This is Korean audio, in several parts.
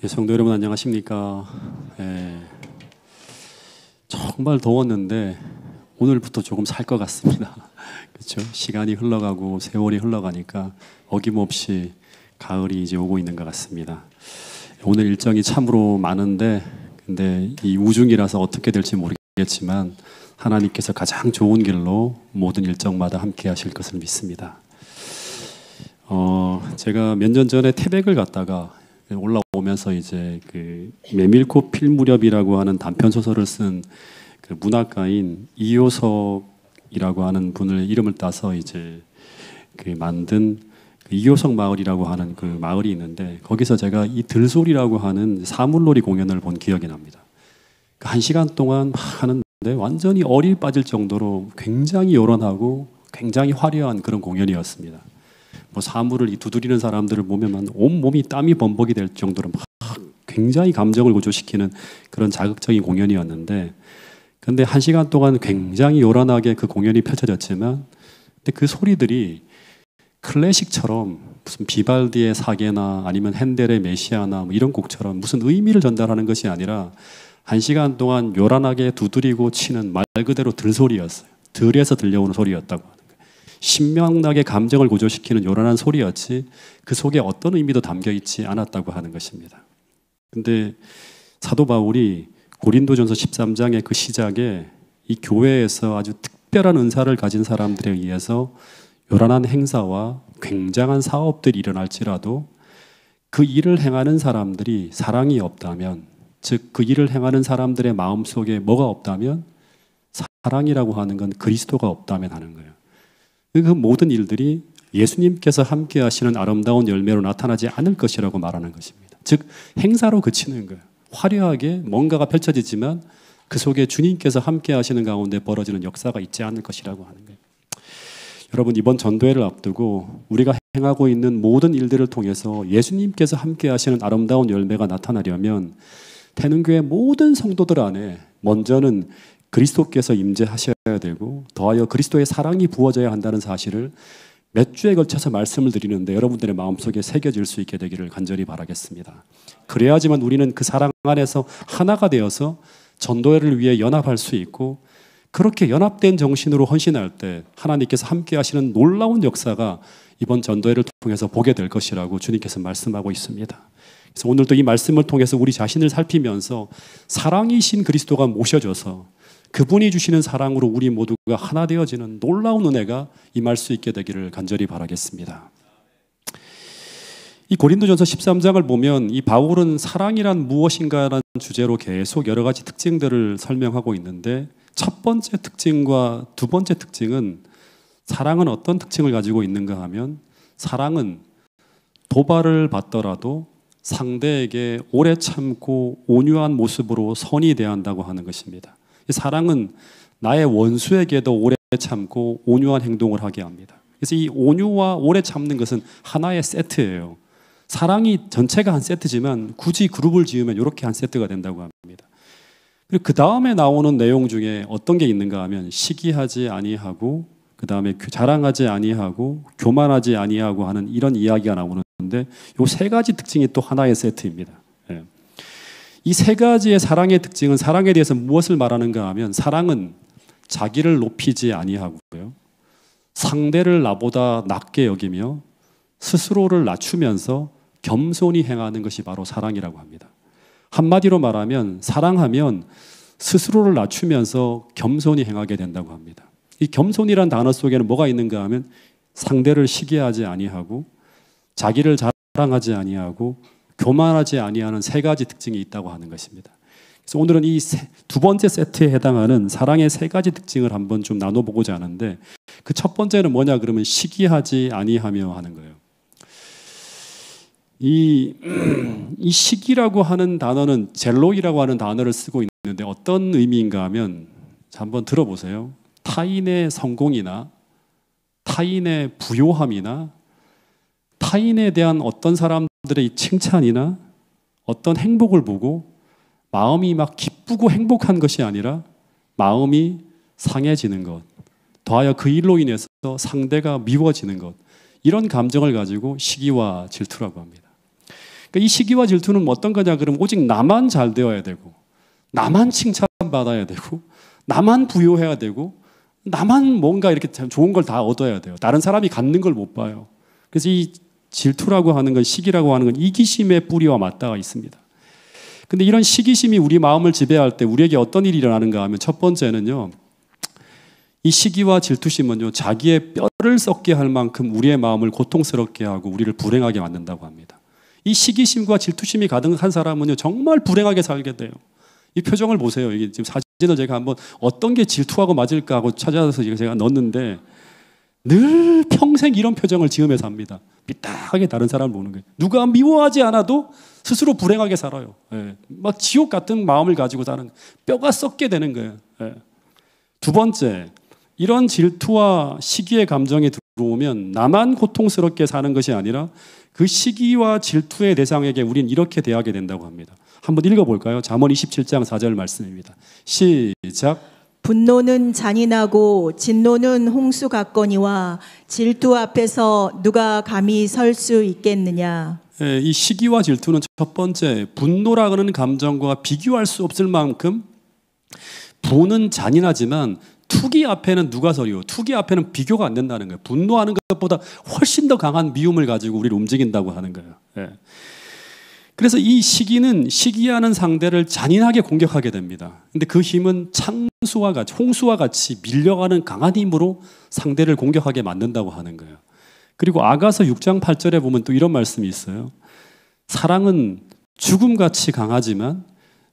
네, 성도 여러분 안녕하십니까? 정말 더웠는데 오늘부터 조금 살 것 같습니다. 그렇죠? 시간이 흘러가고 세월이 흘러가니까 어김없이 가을이 이제 오고 있는 것 같습니다. 오늘 일정이 참으로 많은데 근데 이 우중이라서 어떻게 될지 모르겠지만 하나님께서 가장 좋은 길로 모든 일정마다 함께 하실 것을 믿습니다. 제가 몇 년 전에 태백을 갔다가 올라오면서 이제 그 메밀꽃 필 무렵이라고 하는 단편 소설을 쓴 그 문학가인 이효석이라고 하는 분을 이름을 따서 이제 그 만든 그 이효석 마을이라고 하는 그 마을이 있는데 거기서 제가 이 들소리라고 하는 사물놀이 공연을 본 기억이 납니다. 그 1시간 동안 막 하는데 완전히 어리 빠질 정도로 굉장히 요란하고 굉장히 화려한 그런 공연이었습니다. 뭐 사물을 두드리는 사람들을 보면 온 몸이 땀이 범벅이 될 정도로 막 굉장히 감정을 고조시키는 그런 자극적인 공연이었는데, 근데 1시간 동안 굉장히 요란하게 그 공연이 펼쳐졌지만, 근데 그 소리들이 클래식처럼 무슨 비발디의 사계나 아니면 핸델의 메시아나 뭐 이런 곡처럼 무슨 의미를 전달하는 것이 아니라 1시간 동안 요란하게 두드리고 치는 말 그대로 들소리였어요. 들에서 들려오는 소리였다고. 신명나게 감정을 고조시키는 요란한 소리였지 그 속에 어떤 의미도 담겨 있지 않았다고 하는 것입니다. 근데 사도 바울이 고린도전서 13장의 그 시작에 이 교회에서 아주 특별한 은사를 가진 사람들에 의해서 요란한 행사와 굉장한 사업들이 일어날지라도 그 일을 행하는 사람들이 사랑이 없다면, 즉 그 일을 행하는 사람들의 마음속에 뭐가 없다면, 사랑이라고 하는 건 그리스도가 없다면 하는 거예요. 그 모든 일들이 예수님께서 함께 하시는 아름다운 열매로 나타나지 않을 것이라고 말하는 것입니다. 즉 행사로 그치는 거예요. 화려하게 뭔가가 펼쳐지지만 그 속에 주님께서 함께 하시는 가운데 벌어지는 역사가 있지 않을 것이라고 하는 거예요. 여러분, 이번 전도회를 앞두고 우리가 행하고 있는 모든 일들을 통해서 예수님께서 함께 하시는 아름다운 열매가 나타나려면 태능교회 모든 성도들 안에 먼저는 그리스도께서 임재하셔야 되고 더하여 그리스도의 사랑이 부어져야 한다는 사실을 몇 주에 걸쳐서 말씀을 드리는데 여러분들의 마음속에 새겨질 수 있게 되기를 간절히 바라겠습니다. 그래야지만 우리는 그 사랑 안에서 하나가 되어서 전도회를 위해 연합할 수 있고, 그렇게 연합된 정신으로 헌신할 때 하나님께서 함께 하시는 놀라운 역사가 이번 전도회를 통해서 보게 될 것이라고 주님께서 말씀하고 있습니다. 그래서 오늘도 이 말씀을 통해서 우리 자신을 살피면서 사랑이신 그리스도가 모셔져서 그분이 주시는 사랑으로 우리 모두가 하나 되어지는 놀라운 은혜가 임할 수 있게 되기를 간절히 바라겠습니다. 이 고린도전서 13장을 보면 이 바울은 사랑이란 무엇인가라는 주제로 계속 여러 가지 특징들을 설명하고 있는데, 첫 번째 특징과 두 번째 특징은 사랑은 어떤 특징을 가지고 있는가 하면, 사랑은 도발을 받더라도 상대에게 오래 참고 온유한 모습으로 선히 대한다고 하는 것입니다. 사랑은 나의 원수에게도 오래 참고 온유한 행동을 하게 합니다. 그래서 이 온유와 오래 참는 것은 하나의 세트예요. 사랑이 전체가 한 세트지만 굳이 그룹을 지으면 이렇게 한 세트가 된다고 합니다. 그리고 그 다음에 나오는 내용 중에 어떤 게 있는가 하면 시기하지 아니하고, 그 다음에 자랑하지 아니하고, 교만하지 아니하고 하는 이런 이야기가 나오는데, 이 세 가지 특징이 또 하나의 세트입니다. 이 세 가지의 사랑의 특징은 사랑에 대해서 무엇을 말하는가 하면, 사랑은 자기를 높이지 아니하고요, 상대를 나보다 낮게 여기며 스스로를 낮추면서 겸손히 행하는 것이 바로 사랑이라고 합니다. 한마디로 말하면 사랑하면 스스로를 낮추면서 겸손히 행하게 된다고 합니다. 이 겸손이란 단어 속에는 뭐가 있는가 하면 상대를 시기하지 아니하고, 자기를 자랑하지 아니하고, 교만하지 아니하는 세 가지 특징이 있다고 하는 것입니다. 그래서 오늘은 이 두 번째 세트에 해당하는 사랑의 세 가지 특징을 한번 좀 나눠보고자 하는데, 그 첫 번째는 뭐냐 그러면 시기하지 아니하며 하는 거예요. 이 시기라고 하는 단어는 젤로이라고 하는 단어를 쓰고 있는데 어떤 의미인가 하면, 한번 들어보세요. 타인의 성공이나 타인의 부요함이나 타인에 대한 어떤 사람들의 칭찬이나 어떤 행복을 보고 마음이 막 기쁘고 행복한 것이 아니라 마음이 상해지는 것, 더하여 그 일로 인해서 상대가 미워지는 것, 이런 감정을 가지고 시기와 질투라고 합니다. 그러니까 이 시기와 질투는 어떤 거냐 그러면 오직 나만 잘 되어야 되고, 나만 칭찬받아야 되고, 나만 부유해야 되고, 나만 뭔가 이렇게 좋은 걸 다 얻어야 돼요. 다른 사람이 갖는 걸 못 봐요. 그래서 이 질투라고 하는 건, 시기라고 하는 건 이기심의 뿌리와 맞닿아 있습니다. 근데 이런 시기심이 우리 마음을 지배할 때 우리에게 어떤 일이 일어나는가 하면, 첫 번째는요, 이 시기와 질투심은요, 자기의 뼈를 썩게 할 만큼 우리의 마음을 고통스럽게 하고 우리를 불행하게 만든다고 합니다. 이 시기심과 질투심이 가득한 사람은요, 정말 불행하게 살게 돼요. 이 표정을 보세요. 이게 지금 사진을 제가 한번 어떤 게 질투하고 맞을까 하고 찾아서 제가 넣었는데, 늘 평생 이런 표정을 지으며 삽니다. 삐딱하게 다른 사람을 보는 거예요. 누가 미워하지 않아도 스스로 불행하게 살아요. 예. 막 지옥 같은 마음을 가지고 사는 거예요. 뼈가 썩게 되는 거예요. 예. 두 번째, 이런 질투와 시기의 감정이 들어오면 나만 고통스럽게 사는 것이 아니라 그 시기와 질투의 대상에게 우린 이렇게 대하게 된다고 합니다. 한번 읽어볼까요? 잠언 27장 4절 말씀입니다. 시작. 분노는 잔인하고 진노는 홍수 같거니와 질투 앞에서 누가 감히 설 수 있겠느냐. 이 시기와 질투는 첫 번째, 분노라는 감정과 비교할 수 없을 만큼, 분은 잔인하지만 투기 앞에는 누가 서리요? 투기 앞에는 비교가 안 된다는 거예요. 분노하는 것보다 훨씬 더 강한 미움을 가지고 우리를 움직인다고 하는 거예요. 예. 그래서 이 시기는 시기하는 상대를 잔인하게 공격하게 됩니다. 근데 그 힘은 창수와 같이, 홍수와 같이 밀려가는 강한 힘으로 상대를 공격하게 만든다고 하는 거예요. 그리고 아가서 6장 8절에 보면 또 이런 말씀이 있어요. 사랑은 죽음같이 강하지만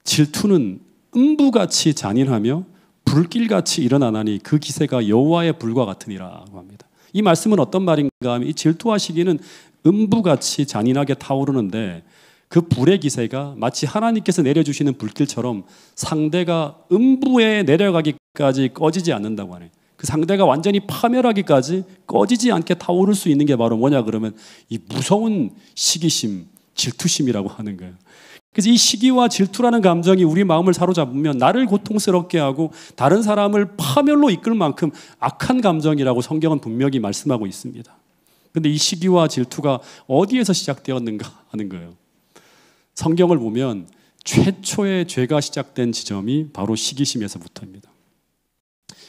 질투는 음부같이 잔인하며 불길같이 일어나나니 그 기세가 여호와의 불과 같으니라고 합니다. 이 말씀은 어떤 말인가 하면, 이 질투와 시기는 음부같이 잔인하게 타오르는데 그 불의 기세가 마치 하나님께서 내려주시는 불길처럼 상대가 음부에 내려가기까지 꺼지지 않는다고 하네요. 그 상대가 완전히 파멸하기까지 꺼지지 않게 타오를 수 있는 게 바로 뭐냐 그러면 이 무서운 시기심, 질투심이라고 하는 거예요. 그래서 이 시기와 질투라는 감정이 우리 마음을 사로잡으면 나를 고통스럽게 하고 다른 사람을 파멸로 이끌 만큼 악한 감정이라고 성경은 분명히 말씀하고 있습니다. 그런데 이 시기와 질투가 어디에서 시작되었는가 하는 거예요. 성경을 보면 최초의 죄가 시작된 지점이 바로 시기심에서부터입니다.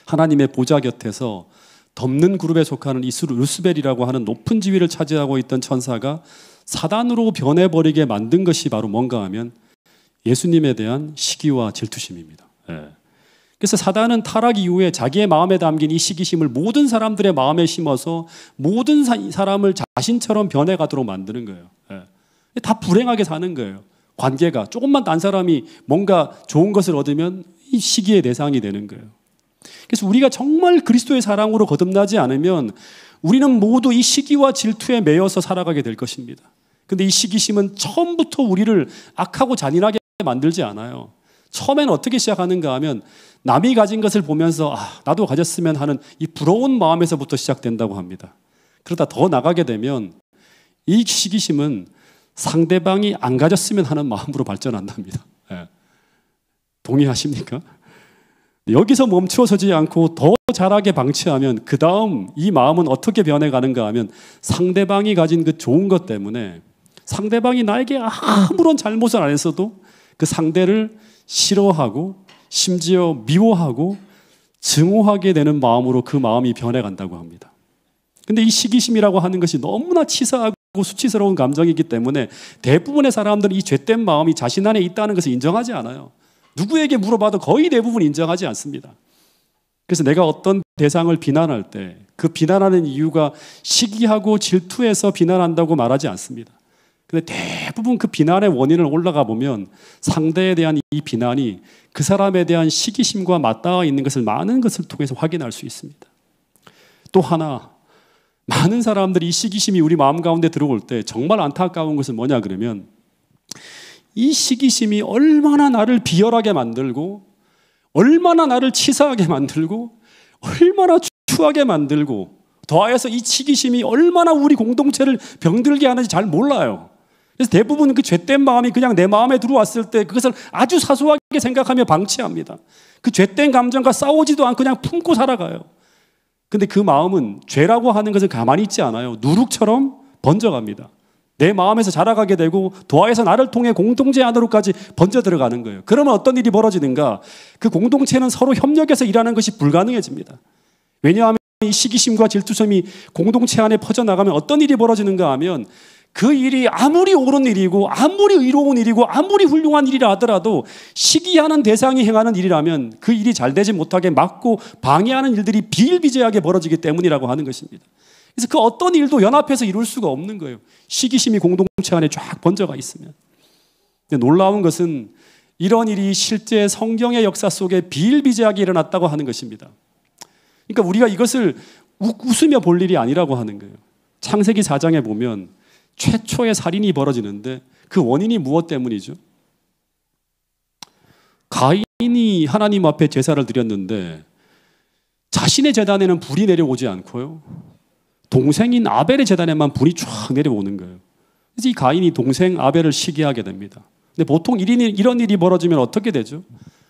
하나님의 보좌 곁에서 덮는 그룹에 속하는 이 루스벨이라고 하는 높은 지위를 차지하고 있던 천사가 사단으로 변해버리게 만든 것이 바로 뭔가 하면 예수님에 대한 시기와 질투심입니다. 예. 그래서 사단은 타락 이후에 자기의 마음에 담긴 이 시기심을 모든 사람들의 마음에 심어서 모든 사람을 자신처럼 변해가도록 만드는 거예요. 예. 다 불행하게 사는 거예요. 관계가 조금만 딴 사람이 뭔가 좋은 것을 얻으면 이 시기의 대상이 되는 거예요. 그래서 우리가 정말 그리스도의 사랑으로 거듭나지 않으면 우리는 모두 이 시기와 질투에 매여서 살아가게 될 것입니다. 근데 이 시기심은 처음부터 우리를 악하고 잔인하게 만들지 않아요. 처음엔 어떻게 시작하는가 하면 남이 가진 것을 보면서 나도 가졌으면 하는 이 부러운 마음에서부터 시작된다고 합니다. 그러다 더 나가게 되면 이 시기심은 상대방이 안 가졌으면 하는 마음으로 발전한답니다. 예. 동의하십니까? 여기서 멈추어서지 않고 더 잘하게 방치하면 그 다음 이 마음은 어떻게 변해가는가 하면 상대방이 가진 그 좋은 것 때문에 상대방이 나에게 아무런 잘못을 안 했어도 그 상대를 싫어하고 심지어 미워하고 증오하게 되는 마음으로 그 마음이 변해간다고 합니다. 근데 이 시기심이라고 하는 것이 너무나 치사하고 수치스러운 감정이기 때문에 대부분의 사람들은 이 죄된 마음이 자신 안에 있다는 것을 인정하지 않아요. 누구에게 물어봐도 거의 대부분 인정하지 않습니다. 그래서 내가 어떤 대상을 비난할 때 그 비난하는 이유가 시기하고 질투해서 비난한다고 말하지 않습니다. 근데 대부분 그 비난의 원인을 올라가 보면 상대에 대한 이 비난이 그 사람에 대한 시기심과 맞닿아 있는 것을 많은 것을 통해서 확인할 수 있습니다. 또 하나, 많은 사람들이 이 시기심이 우리 마음 가운데 들어올 때 정말 안타까운 것은 뭐냐 그러면 이 시기심이 얼마나 나를 비열하게 만들고 얼마나 나를 치사하게 만들고 얼마나 추하게 만들고 더하여서 이 시기심이 얼마나 우리 공동체를 병들게 하는지 잘 몰라요. 그래서 대부분 그 죄된 마음이 그냥 내 마음에 들어왔을 때 그것을 아주 사소하게 생각하며 방치합니다. 그 죄된 감정과 싸우지도 않고 그냥 품고 살아가요. 근데 그 마음은 죄라고 하는 것을 가만히 있지 않아요. 누룩처럼 번져갑니다. 내 마음에서 자라가게 되고 도하에서 나를 통해 공동체 안으로까지 번져 들어가는 거예요. 그러면 어떤 일이 벌어지는가? 그 공동체는 서로 협력해서 일하는 것이 불가능해집니다. 왜냐하면 이 시기심과 질투심이 공동체 안에 퍼져나가면 어떤 일이 벌어지는가 하면 그 일이 아무리 옳은 일이고 아무리 의로운 일이고 아무리 훌륭한 일이라 하더라도 시기하는 대상이 행하는 일이라면 그 일이 잘 되지 못하게 막고 방해하는 일들이 비일비재하게 벌어지기 때문이라고 하는 것입니다. 그래서 그 어떤 일도 연합해서 이룰 수가 없는 거예요. 시기심이 공동체 안에 쫙 번져가 있으면. 근데 놀라운 것은 이런 일이 실제 성경의 역사 속에 비일비재하게 일어났다고 하는 것입니다. 그러니까 우리가 이것을 웃으며 볼 일이 아니라고 하는 거예요. 창세기 4장에 보면 최초의 살인이 벌어지는데 그 원인이 무엇 때문이죠? 가인이 하나님 앞에 제사를 드렸는데 자신의 제단에는 불이 내려오지 않고요, 동생인 아벨의 제단에만 불이 쫙 내려오는 거예요. 그래서 이 가인이 동생 아벨을 시기하게 됩니다. 근데 보통 이런 일이 벌어지면 어떻게 되죠?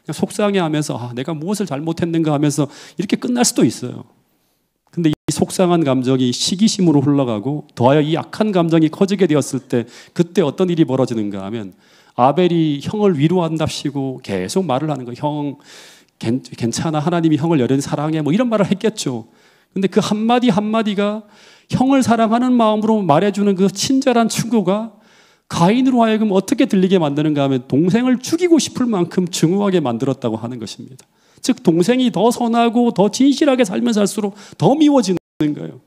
그냥 속상해하면서 내가 무엇을 잘못했는가 하면서 이렇게 끝날 수도 있어요. 근데 이 속상한 감정이 시기심으로 흘러가고 더하여 이 악한 감정이 커지게 되었을 때 그때 어떤 일이 벌어지는가 하면 아벨이 형을 위로한답시고 계속 말을 하는 거예요. 형 괜찮아, 하나님이 형을 여전히 사랑해, 뭐 이런 말을 했겠죠. 근데 그 한마디 한마디가 형을 사랑하는 마음으로 말해주는 그 친절한 충고가 가인으로 하여금 어떻게 들리게 만드는가 하면 동생을 죽이고 싶을 만큼 증오하게 만들었다고 하는 것입니다. 즉 동생이 더 선하고 더 진실하게 살면 살수록 더 미워지는 거예요.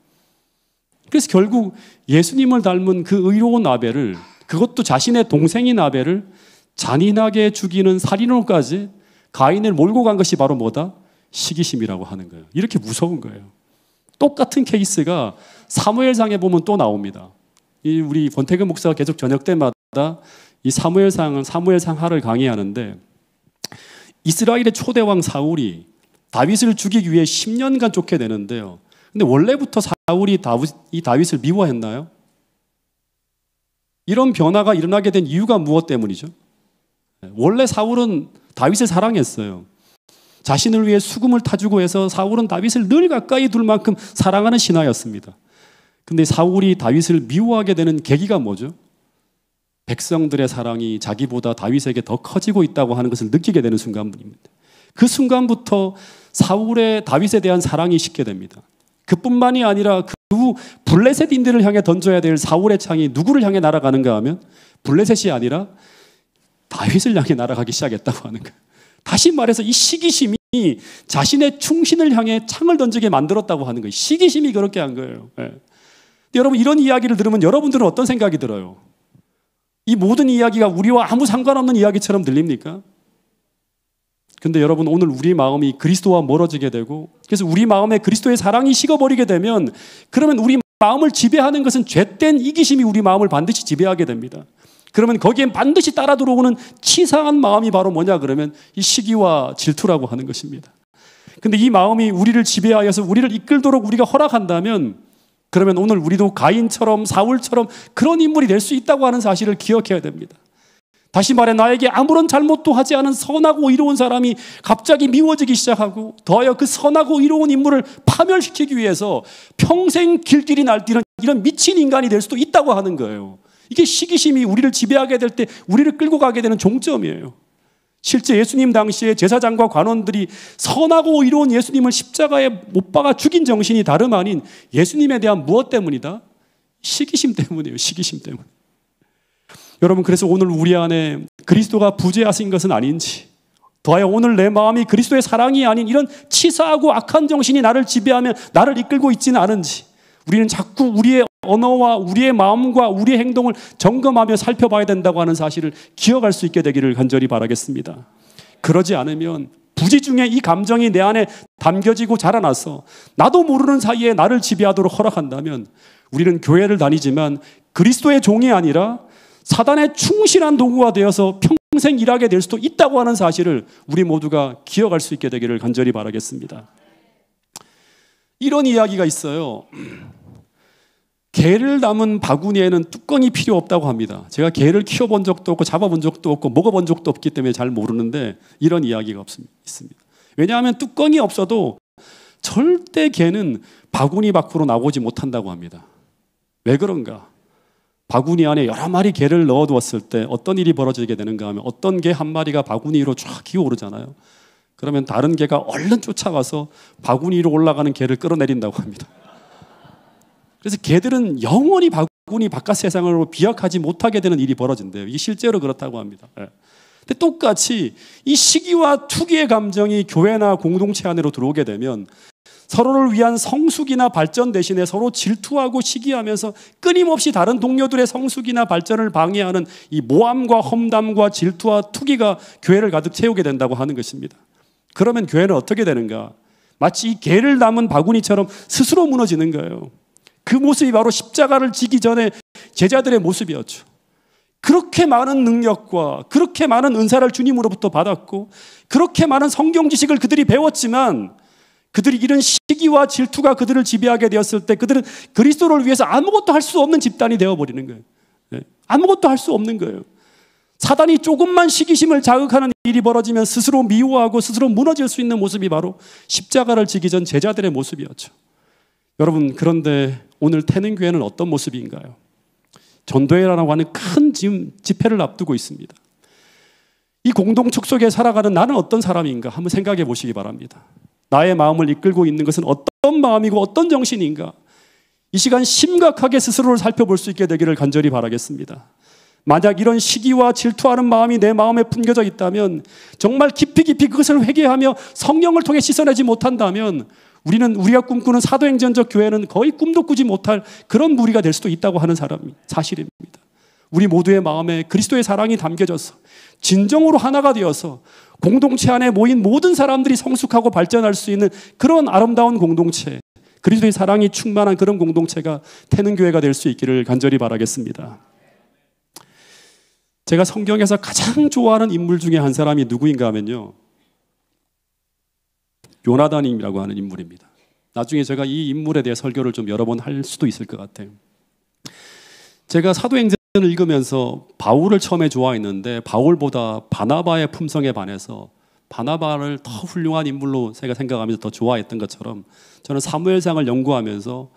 그래서 결국 예수님을 닮은 그 의로운 아벨을, 그것도 자신의 동생인 아벨을 잔인하게 죽이는 살인으로까지 가인을 몰고 간 것이 바로 뭐다? 시기심이라고 하는 거예요. 이렇게 무서운 거예요. 똑같은 케이스가 사무엘상에 보면 또 나옵니다. 우리 권태근 목사가 계속 저녁 때마다 이 사무엘상하를 강의하는데, 이스라엘의 초대왕 사울이 다윗을 죽이기 위해 10년간 쫓겨내는데요. 근데 원래부터 사울이 이 다윗을 미워했나요? 이런 변화가 일어나게 된 이유가 무엇 때문이죠? 원래 사울은 다윗을 사랑했어요. 자신을 위해 수금을 타주고 해서 사울은 다윗을 늘 가까이 둘 만큼 사랑하는 신하였습니다. 근데 사울이 다윗을 미워하게 되는 계기가 뭐죠? 백성들의 사랑이 자기보다 다윗에게 더 커지고 있다고 하는 것을 느끼게 되는 순간입니다. 그 순간부터 사울의 다윗에 대한 사랑이 식게 됩니다. 그뿐만이 아니라 그 후 블레셋인들을 향해 던져야 될 사울의 창이 누구를 향해 날아가는가 하면 블레셋이 아니라 다윗을 향해 날아가기 시작했다고 하는 거예요. 다시 말해서 이 시기심이 자신의 충신을 향해 창을 던지게 만들었다고 하는 거예요. 시기심이 그렇게 한 거예요. 네. 여러분, 이런 이야기를 들으면 여러분들은 어떤 생각이 들어요? 이 모든 이야기가 우리와 아무 상관없는 이야기처럼 들립니까? 근데 여러분, 오늘 우리 마음이 그리스도와 멀어지게 되고, 그래서 우리 마음에 그리스도의 사랑이 식어버리게 되면, 그러면 우리 마음을 지배하는 것은 죄된 이기심이 우리 마음을 반드시 지배하게 됩니다. 그러면 거기엔 반드시 따라 들어오는 치사한 마음이 바로 뭐냐 그러면 이 시기와 질투라고 하는 것입니다. 근데 이 마음이 우리를 지배하여서 우리를 이끌도록 우리가 허락한다면, 그러면 오늘 우리도 가인처럼 사울처럼 그런 인물이 될 수 있다고 하는 사실을 기억해야 됩니다. 다시 말해, 나에게 아무런 잘못도 하지 않은 선하고 의로운 사람이 갑자기 미워지기 시작하고, 더하여 그 선하고 의로운 인물을 파멸시키기 위해서 평생 길길이 날뛰는 이런 미친 인간이 될 수도 있다고 하는 거예요. 이게 시기심이 우리를 지배하게 될 때 우리를 끌고 가게 되는 종점이에요. 실제 예수님 당시에 제사장과 관원들이 선하고 의로운 예수님을 십자가에 못 박아 죽인 정신이 다름 아닌 예수님에 대한 무엇 때문이다? 시기심 때문이에요. 시기심 때문. 여러분, 그래서 오늘 우리 안에 그리스도가 부재하신 것은 아닌지, 더하여 오늘 내 마음이 그리스도의 사랑이 아닌 이런 치사하고 악한 정신이 나를 지배하며 나를 이끌고 있지는 않은지, 우리는 자꾸 우리의 언어와 우리의 마음과 우리의 행동을 점검하며 살펴봐야 된다고 하는 사실을 기억할 수 있게 되기를 간절히 바라겠습니다. 그러지 않으면 부지 중에 이 감정이 내 안에 담겨지고 자라나서 나도 모르는 사이에 나를 지배하도록 허락한다면 우리는 교회를 다니지만 그리스도의 종이 아니라 사단의 충실한 도구가 되어서 평생 일하게 될 수도 있다고 하는 사실을 우리 모두가 기억할 수 있게 되기를 간절히 바라겠습니다. 이런 이야기가 있어요. 개를 담은 바구니에는 뚜껑이 필요 없다고 합니다. 제가 개를 키워본 적도 없고 잡아본 적도 없고 먹어본 적도 없기 때문에 잘 모르는데 이런 이야기가 있습니다. 왜냐하면 뚜껑이 없어도 절대 개는 바구니 밖으로 나오지 못한다고 합니다. 왜 그런가? 바구니 안에 여러 마리 개를 넣어두었을 때 어떤 일이 벌어지게 되는가 하면 어떤 개 한 마리가 바구니 위로 쫙 기어오르잖아요. 그러면 다른 개가 얼른 쫓아가서 바구니 위로 올라가는 개를 끌어내린다고 합니다. 그래서 개들은 영원히 바구니 바깥 세상으로 비약하지 못하게 되는 일이 벌어진대요. 이게 실제로 그렇다고 합니다. 근데 똑같이 이 시기와 투기의 감정이 교회나 공동체 안으로 들어오게 되면 서로를 위한 성숙이나 발전 대신에 서로 질투하고 시기하면서 끊임없이 다른 동료들의 성숙이나 발전을 방해하는 이 모함과 험담과 질투와 투기가 교회를 가득 채우게 된다고 하는 것입니다. 그러면 교회는 어떻게 되는가? 마치 이 개를 담은 바구니처럼 스스로 무너지는 거예요. 그 모습이 바로 십자가를 지기 전에 제자들의 모습이었죠. 그렇게 많은 능력과 그렇게 많은 은사를 주님으로부터 받았고 그렇게 많은 성경 지식을 그들이 배웠지만 그들이 이런 시기와 질투가 그들을 지배하게 되었을 때 그들은 그리스도를 위해서 아무것도 할 수 없는 집단이 되어버리는 거예요. 아무것도 할 수 없는 거예요. 사단이 조금만 시기심을 자극하는 일이 벌어지면 스스로 미워하고 스스로 무너질 수 있는 모습이 바로 십자가를 지기 전 제자들의 모습이었죠. 여러분, 그런데 오늘 태능교회는 어떤 모습인가요? 전도회라고 하는 큰 집회를 앞두고 있습니다. 이 공동체 속에 살아가는 나는 어떤 사람인가 한번 생각해 보시기 바랍니다. 나의 마음을 이끌고 있는 것은 어떤 마음이고 어떤 정신인가? 이 시간 심각하게 스스로를 살펴볼 수 있게 되기를 간절히 바라겠습니다. 만약 이런 시기와 질투하는 마음이 내 마음에 품겨져 있다면 정말 깊이 그것을 회개하며 성령을 통해 씻어내지 못한다면 우리가 꿈꾸는 사도행전적 교회는 거의 꿈도 꾸지 못할 그런 무리가 될 수도 있다고 하는 사실입니다. 우리 모두의 마음에 그리스도의 사랑이 담겨져서 진정으로 하나가 되어서 공동체 안에 모인 모든 사람들이 성숙하고 발전할 수 있는 그런 아름다운 공동체, 그리스도의 사랑이 충만한 그런 공동체가 태능교회가 될 수 있기를 간절히 바라겠습니다. 제가 성경에서 가장 좋아하는 인물 중에 한 사람이 누구인가 하면요, 요나단이라고 하는 인물입니다. 나중에 제가 이 인물에 대해 설교를 좀 여러 번 할 수도 있을 것 같아요. 제가 사도행전을 읽으면서 바울을 처음에 좋아했는데 바울보다 바나바의 품성에 반해서 바나바를 더 훌륭한 인물로 제가 생각하면서 더 좋아했던 것처럼 저는 사무엘상을 연구하면서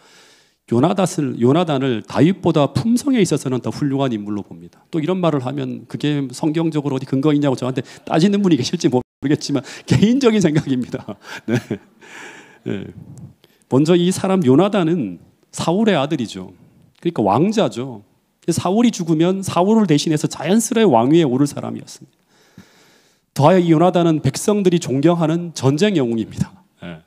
요나단을 다윗보다 품성에 있어서는 더 훌륭한 인물로 봅니다. 또 이런 말을 하면 그게 성경적으로 어디 근거 있냐고 저한테 따지는 분이 계실지 모르겠지만 개인적인 생각입니다. 네. 네. 먼저 이 사람 요나단은 사울의 아들이죠. 그러니까 왕자죠. 사울이 죽으면 사울을 대신해서 자연스레 왕위에 오를 사람이었습니다. 더하여 이 요나단은 백성들이 존경하는 전쟁 영웅입니다. 네.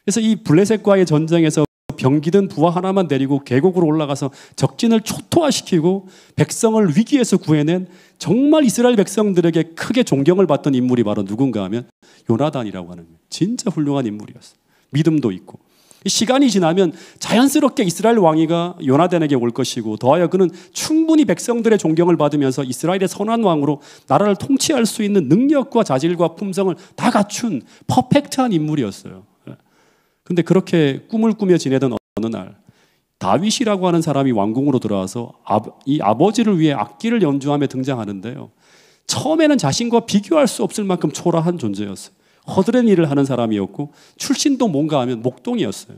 그래서 이 블레셋과의 전쟁에서 병기든 부하 하나만 데리고 계곡으로 올라가서 적진을 초토화시키고 백성을 위기에서 구해낸 정말 이스라엘 백성들에게 크게 존경을 받던 인물이 바로 누군가 하면 요나단이라고 하는 진짜 훌륭한 인물이었어요. 믿음도 있고. 시간이 지나면 자연스럽게 이스라엘 왕위가 요나단에게 올 것이고 더하여 그는 충분히 백성들의 존경을 받으면서 이스라엘의 선한 왕으로 나라를 통치할 수 있는 능력과 자질과 품성을 다 갖춘 퍼펙트한 인물이었어요. 근데 그렇게 꿈을 꾸며 지내던 어느 날 다윗이라고 하는 사람이 왕궁으로 들어와서 이 아버지를 위해 악기를 연주하며 등장하는데요. 처음에는 자신과 비교할 수 없을 만큼 초라한 존재였어요. 허드렛 일을 하는 사람이었고 출신도 뭔가 하면 목동이었어요.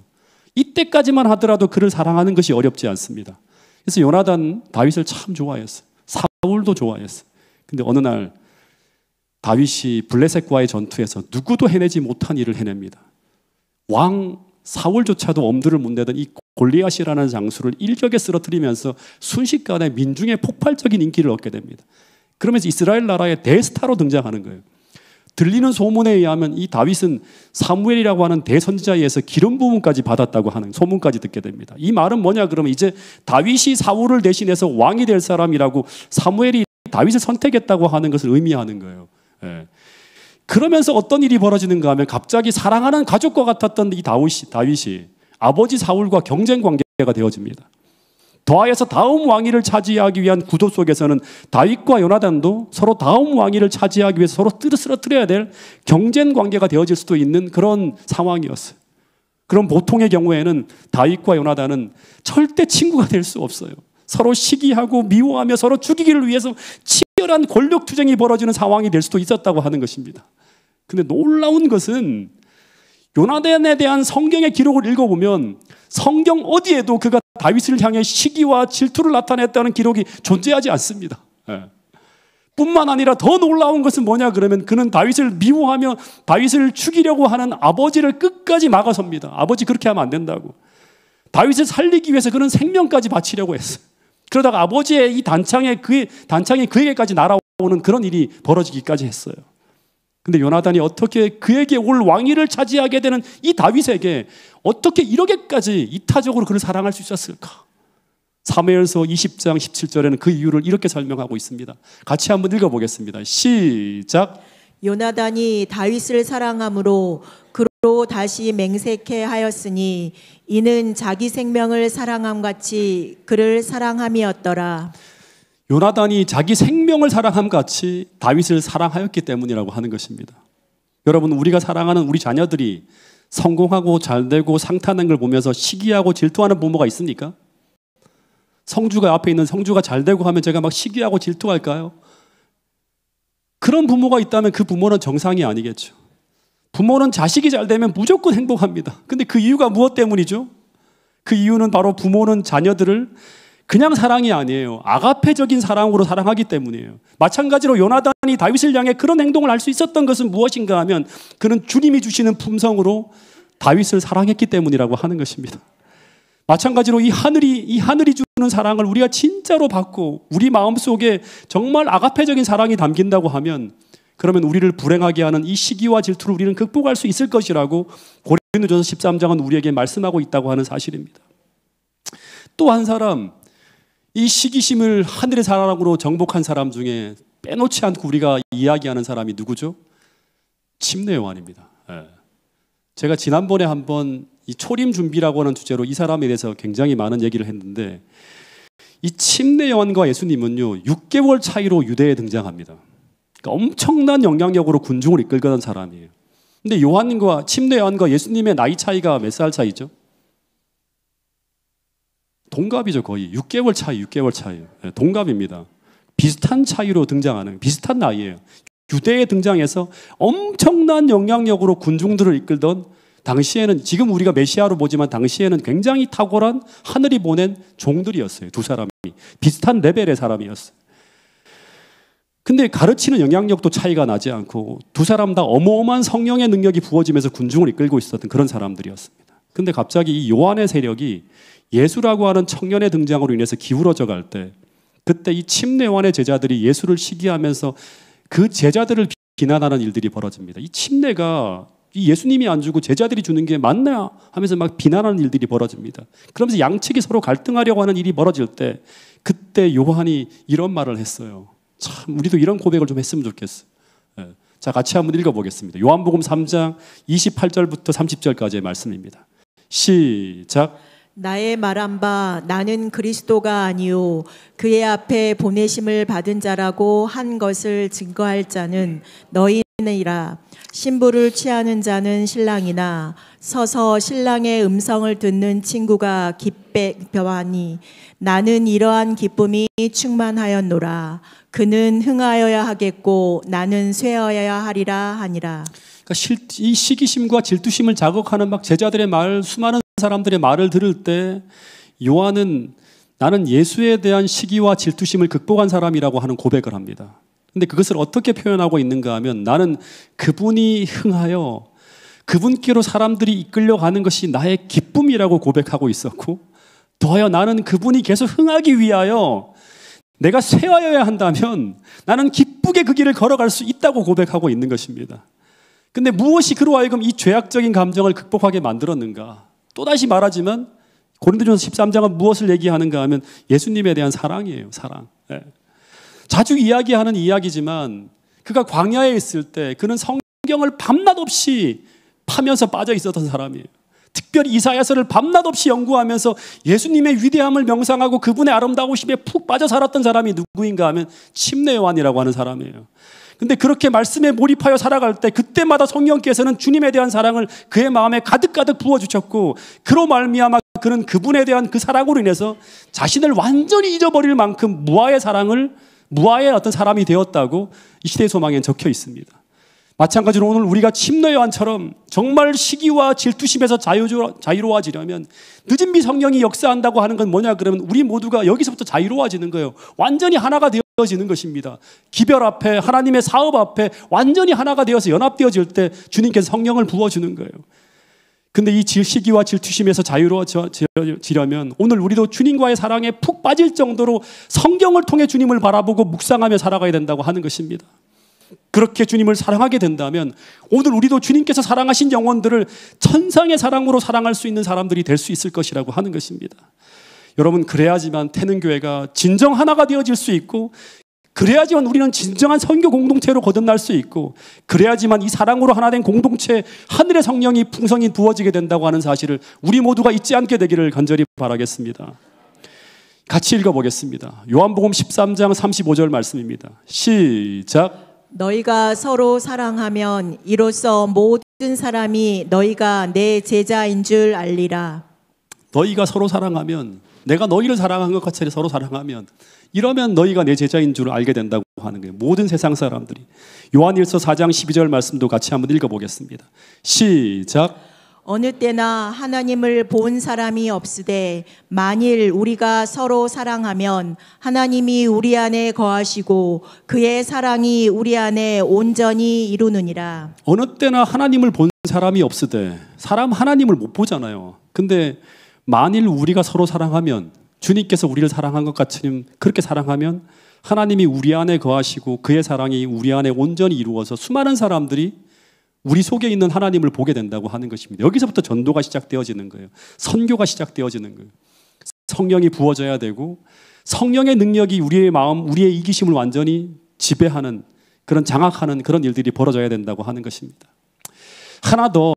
이때까지만 하더라도 그를 사랑하는 것이 어렵지 않습니다. 그래서 요나단 다윗을 참 좋아했어요. 사울도 좋아했어요. 근데 어느 날 다윗이 블레셋과의 전투에서 누구도 해내지 못한 일을 해냅니다. 왕 사울조차도 엄두를 못 내던 이 골리앗이라는 장수를 일격에 쓰러뜨리면서 순식간에 민중의 폭발적인 인기를 얻게 됩니다. 그러면서 이스라엘 나라의 대스타로 등장하는 거예요. 들리는 소문에 의하면 이 다윗은 사무엘이라고 하는 대선지자에 의해서 기름 부음까지 받았다고 하는 소문까지 듣게 됩니다. 이 말은 뭐냐 그러면 이제 다윗이 사울을 대신해서 왕이 될 사람이라고 사무엘이 다윗을 선택했다고 하는 것을 의미하는 거예요. 예. 그러면서 어떤 일이 벌어지는가 하면 갑자기 사랑하는 가족과 같았던 이 다윗이 아버지 사울과 경쟁 관계가 되어집니다. 더하여서 다음 왕위를 차지하기 위한 구도 속에서는 다윗과 요나단도 서로 다음 왕위를 차지하기 위해서 서로 쓰러뜨려야 될 경쟁 관계가 되어질 수도 있는 그런 상황이었어요. 그럼 보통의 경우에는 다윗과 요나단은 절대 친구가 될 수 없어요. 서로 시기하고 미워하며 서로 죽이기를 위해서 치열한 권력 투쟁이 벌어지는 상황이 될 수도 있었다고 하는 것입니다. 근데 놀라운 것은 요나단에 대한 성경의 기록을 읽어보면 성경 어디에도 그가 다윗을 향해 시기와 질투를 나타냈다는 기록이 존재하지 않습니다. 뿐만 아니라 더 놀라운 것은 뭐냐 그러면 그는 다윗을 미워하며 다윗을 죽이려고 하는 아버지를 끝까지 막아섭니다. 아버지 그렇게 하면 안 된다고. 다윗을 살리기 위해서 그는 생명까지 바치려고 했어요. 그러다가 아버지의 이 단창이 그에게까지 날아오는 그런 일이 벌어지기까지 했어요. 근데 요나단이 어떻게 그에게 올 왕위를 차지하게 되는 이 다윗에게 어떻게 이렇게까지 이타적으로 그를 사랑할 수 있었을까? 사무엘서 20장 17절에는 그 이유를 이렇게 설명하고 있습니다. 같이 한번 읽어보겠습니다. 시작. 요나단이 다윗을 사랑함으로 그로 다시 맹세케 하였으니 이는 자기 생명을 사랑함 같이 그를 사랑함이었더라. 요나단이 자기 생명을 사랑함 같이 다윗을 사랑하였기 때문이라고 하는 것입니다. 여러분, 우리가 사랑하는 우리 자녀들이 성공하고 잘되고 상탄한 걸 보면서 시기하고 질투하는 부모가 있습니까? 성주가 앞에 있는 성주가 잘되고 하면 제가 막 시기하고 질투할까요? 그런 부모가 있다면 그 부모는 정상이 아니겠죠. 부모는 자식이 잘 되면 무조건 행복합니다. 근데 그 이유가 무엇 때문이죠? 그 이유는 바로 부모는 자녀들을 그냥 사랑이 아니에요. 아가페적인 사랑으로 사랑하기 때문이에요. 마찬가지로 요나단이 다윗을 향해 그런 행동을 할 수 있었던 것은 무엇인가 하면 그는 주님이 주시는 품성으로 다윗을 사랑했기 때문이라고 하는 것입니다. 마찬가지로 이 하늘이 주는 사랑을 우리가 진짜로 받고 우리 마음속에 정말 아가페적인 사랑이 담긴다고 하면 그러면 우리를 불행하게 하는 이 시기와 질투를 우리는 극복할 수 있을 것이라고 고린도전서 13장은 우리에게 말씀하고 있다고 하는 사실입니다. 또 한 사람, 이 시기심을 하늘의 사랑으로 정복한 사람 중에 빼놓지 않고 우리가 이야기하는 사람이 누구죠? 침례 요한입니다. 제가 지난번에 한번 이 초림 준비라고 하는 주제로 이 사람에 대해서 굉장히 많은 얘기를 했는데 이 침례 요한과 예수님은요 6개월 차이로 유대에 등장합니다. 그러니까 엄청난 영향력으로 군중을 이끌던 사람이에요. 근데 침례 요한과 예수님의 나이 차이가 몇 살 차이죠? 동갑이죠. 거의 6개월 차이. 동갑입니다. 비슷한 차이로 등장하는 비슷한 나이예요. 유대에 등장해서 엄청난 영향력으로 군중들을 이끌던 당시에는 지금 우리가 메시아로 보지만 당시에는 굉장히 탁월한 하늘이 보낸 종들이었어요. 두 사람이 비슷한 레벨의 사람이었어요. 근데 가르치는 영향력도 차이가 나지 않고 두 사람 다 어마어마한 성령의 능력이 부어지면서 군중을 이끌고 있었던 그런 사람들이었습니다. 근데 갑자기 이 요한의 세력이 예수라고 하는 청년의 등장으로 인해서 기울어져 갈 때 그때 이 침례 요한의 제자들이 예수를 시기하면서 그 제자들을 비난하는 일들이 벌어집니다. 이 침례가 이 예수님이 안 주고 제자들이 주는 게 맞나 하면서 막 비난하는 일들이 벌어집니다. 그러면서 양측이 서로 갈등하려고 하는 일이 벌어질 때 그때 요한이 이런 말을 했어요. 참 우리도 이런 고백을 좀 했으면 좋겠어요. 자, 같이 한번 읽어보겠습니다. 요한복음 3장 28절부터 30절까지의 말씀입니다. 시작. 나의 말한 바 나는 그리스도가 아니요 그의 앞에 보내심을 받은 자라고 한 것을 증거할 자는 너희니라. 신부를 취하는 자는 신랑이나 서서 신랑의 음성을 듣는 친구가 기뻐하니 나는 이러한 기쁨이 충만하였노라. 그는 흥하여야 하겠고 나는 쇠하여야 하리라 하니라. 그러니까 이 시기심과 질투심을 자극하는 막 제자들의 말, 수많은 사람들의 말을 들을 때 요한은 나는 예수에 대한 시기와 질투심을 극복한 사람이라고 하는 고백을 합니다. 근데 그것을 어떻게 표현하고 있는가 하면 나는 그분이 흥하여 그분께로 사람들이 이끌려가는 것이 나의 기쁨이라고 고백하고 있었고 더하여 나는 그분이 계속 흥하기 위하여 내가 쇠하여야 한다면 나는 기쁘게 그 길을 걸어갈 수 있다고 고백하고 있는 것입니다. 근데 무엇이 그로 하여금 이 죄악적인 감정을 극복하게 만들었는가? 또다시 말하지만 고린도전서 13장은 무엇을 얘기하는가 하면 예수님에 대한 사랑이에요. 사랑. 자주 이야기하는 이야기지만 그가 광야에 있을 때 그는 성경을 밤낮 없이 파면서 빠져 있었던 사람이에요. 특별히 이사야서를 밤낮 없이 연구하면서 예수님의 위대함을 명상하고 그분의 아름다우심에 푹 빠져 살았던 사람이 누구인가 하면 침례 요한이라고 하는 사람이에요. 근데 그렇게 말씀에 몰입하여 살아갈 때 그때마다 성령께서는 주님에 대한 사랑을 그의 마음에 가득가득 부어주셨고 그로 말미암아 그는 그분에 대한 그 사랑으로 인해서 자신을 완전히 잊어버릴 만큼 무아의 어떤 사람이 되었다고 이 시대의 소망엔 적혀 있습니다. 마찬가지로 오늘 우리가 침노의 요한처럼 정말 시기와 질투심에서 자유로워지려면 늦은 비 성령이 역사한다고 하는 건 뭐냐 그러면 우리 모두가 여기서부터 자유로워지는 거예요. 완전히 하나가 되어지는 것입니다. 기별 앞에 하나님의 사업 앞에 완전히 하나가 되어서 연합되어질 때 주님께서 성령을 부어주는 거예요. 근데 이 시기와 질투심에서 자유로워지려면 오늘 우리도 주님과의 사랑에 푹 빠질 정도로 성경을 통해 주님을 바라보고 묵상하며 살아가야 된다고 하는 것입니다. 그렇게 주님을 사랑하게 된다면 오늘 우리도 주님께서 사랑하신 영혼들을 천상의 사랑으로 사랑할 수 있는 사람들이 될 수 있을 것이라고 하는 것입니다. 여러분, 그래야지만 태능교회가 진정 하나가 되어질 수 있고, 그래야지만 우리는 진정한 선교 공동체로 거듭날 수 있고, 그래야지만 이 사랑으로 하나 된 공동체 하늘의 성령이 풍성히 부어지게 된다고 하는 사실을 우리 모두가 잊지 않게 되기를 간절히 바라겠습니다. 같이 읽어보겠습니다. 요한복음 13장 35절 말씀입니다. 시작. 너희가 서로 사랑하면 이로써 모든 사람이 너희가 내 제자인 줄 알리라. 너희가 서로 사랑하면, 내가 너희를 사랑한 것 같이 서로 사랑하면, 이러면 너희가 내 제자인 줄 알게 된다고 하는 거예요. 모든 세상 사람들이. 요한일서 4장 12절 말씀도 같이 한번 읽어보겠습니다. 시작. 어느 때나 하나님을 본 사람이 없으되 만일 우리가 서로 사랑하면 하나님이 우리 안에 거하시고 그의 사랑이 우리 안에 온전히 이루느니라. 어느 때나 하나님을 본 사람이 없으되, 사람 하나님을 못 보잖아요. 근데 만일 우리가 서로 사랑하면, 주님께서 우리를 사랑한 것 같이 그렇게 사랑하면 하나님이 우리 안에 거하시고 그의 사랑이 우리 안에 온전히 이루어서 수많은 사람들이 우리 속에 있는 하나님을 보게 된다고 하는 것입니다. 여기서부터 전도가 시작되어지는 거예요. 선교가 시작되어지는 거예요. 성령이 부어져야 되고 성령의 능력이 우리의 마음, 우리의 이기심을 완전히 지배하는, 그런 장악하는 그런 일들이 벌어져야 된다고 하는 것입니다. 하나 더,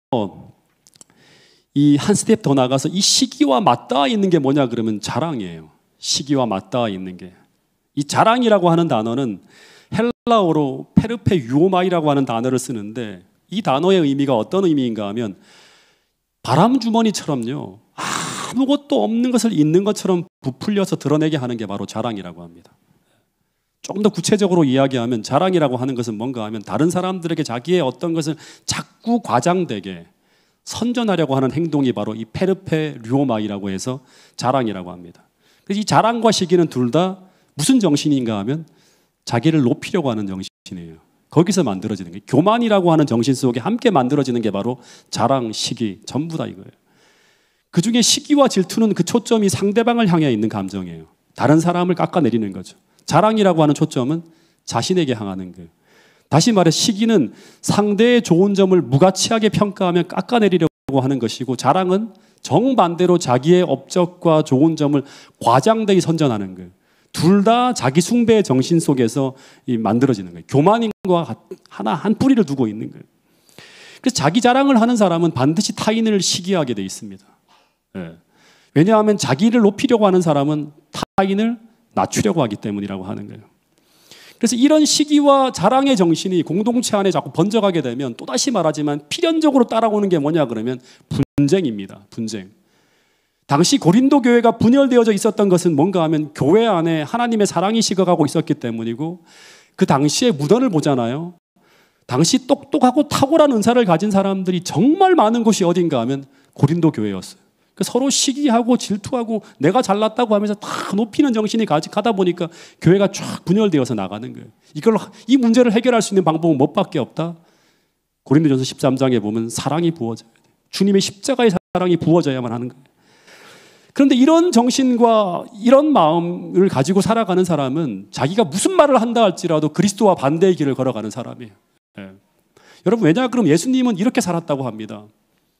이 한 스텝 더 나가서 이 시기와 맞닿아 있는 게 뭐냐 그러면 자랑이에요. 시기와 맞닿아 있는 게. 이 자랑이라고 하는 단어는 헬라어로 페르페 유오마이라고 하는 단어를 쓰는데, 이 단어의 의미가 어떤 의미인가 하면 바람주머니처럼요, 아무것도 없는 것을 있는 것처럼 부풀려서 드러내게 하는 게 바로 자랑이라고 합니다. 조금 더 구체적으로 이야기하면 자랑이라고 하는 것은 뭔가 하면 다른 사람들에게 자기의 어떤 것을 자꾸 과장되게 선전하려고 하는 행동이 바로 이 페르페 류오마이라고 해서 자랑이라고 합니다. 그래서 이 자랑과 시기는 둘 다 무슨 정신인가 하면 자기를 높이려고 하는 정신이에요. 거기서 만들어지는 게, 교만이라고 하는 정신 속에 함께 만들어지는 게 바로 자랑, 시기, 전부 다 이거예요. 그중에 시기와 질투는 그 초점이 상대방을 향해 있는 감정이에요. 다른 사람을 깎아내리는 거죠. 자랑이라고 하는 초점은 자신에게 향하는 거예요. 다시 말해 시기는 상대의 좋은 점을 무가치하게 평가하며 깎아내리려고 하는 것이고, 자랑은 정반대로 자기의 업적과 좋은 점을 과장되게 선전하는 거예요. 둘 다 자기 숭배의 정신 속에서 만들어지는 거예요. 교만인과 하나 한 뿌리를 두고 있는 거예요. 그래서 자기 자랑을 하는 사람은 반드시 타인을 시기하게 돼 있습니다. 예. 왜냐하면 자기를 높이려고 하는 사람은 타인을 낮추려고 하기 때문이라고 하는 거예요. 그래서 이런 시기와 자랑의 정신이 공동체 안에 자꾸 번져가게 되면, 또다시 말하지만 필연적으로 따라오는 게 뭐냐 그러면 분쟁입니다. 분쟁. 당시 고린도 교회가 분열되어져 있었던 것은 뭔가 하면 교회 안에 하나님의 사랑이 식어가고 있었기 때문이고, 그 당시의 무던을 보잖아요. 당시 똑똑하고 탁월한 은사를 가진 사람들이 정말 많은 곳이 어딘가 하면 고린도 교회였어요. 서로 시기하고 질투하고 내가 잘났다고 하면서 다 높이는 정신이 가다 보니까 교회가 쫙 분열되어서 나가는 거예요. 이 문제를 해결할 수 있는 방법은 뭐밖에 없다? 고린도전서 13장에 보면 사랑이 부어져야 돼요. 주님의 십자가의 사랑이 부어져야만 하는 거예요. 그런데 이런 정신과 이런 마음을 가지고 살아가는 사람은 자기가 무슨 말을 한다 할지라도 그리스도와 반대의 길을 걸어가는 사람이에요. 예. 여러분, 왜냐 그럼 예수님은 이렇게 살았다고 합니다.